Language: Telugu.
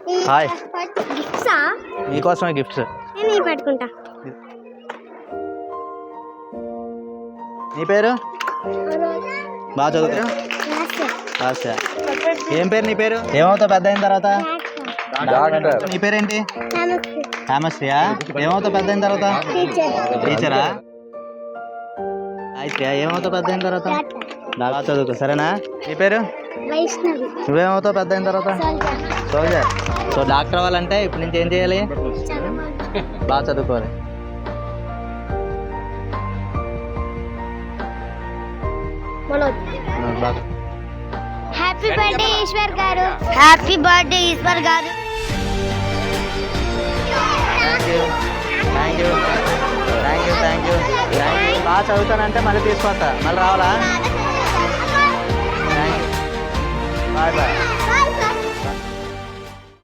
హాయ్. గిఫ్ట్సా? మీకోసమే గిఫ్ట్స్. నేను పెట్టుకుంటా. నీ పేరు? బాగా చదువుతారు. ఏం పేరు నీ పేరు? ఏమవుతావు పెద్ద అయిన తర్వాత? నీ పేరేంటి? హేమశ్రీయా? ఏమవుతావు పెద్ద అయిన తర్వాత? టీచరా? అయితే ఏమవుతావు పెద్ద అయిన తర్వాత? బాగా చదువుకో, సరేనా? నీ పేరు? వైష్ణవి. నువ్వేమవుతావు పెద్ద అయిన తర్వాత? సోల్జర్. సో డాక్టర్ అవ్వాలంటే ఇప్పుడు నుంచి ఏం చేయాలి? బాగా చదువుకోవాలి. హ్యాపీ బర్త్డే ఈశ్వర్ గారు. Happy birthday Ishwar garu. Thank you thank you thank you thank you thank you. బాగా చదువుతానంటే మళ్ళీ తీసుకొస్తా. మళ్ళీ రావాలా? Thank you. Bye bye.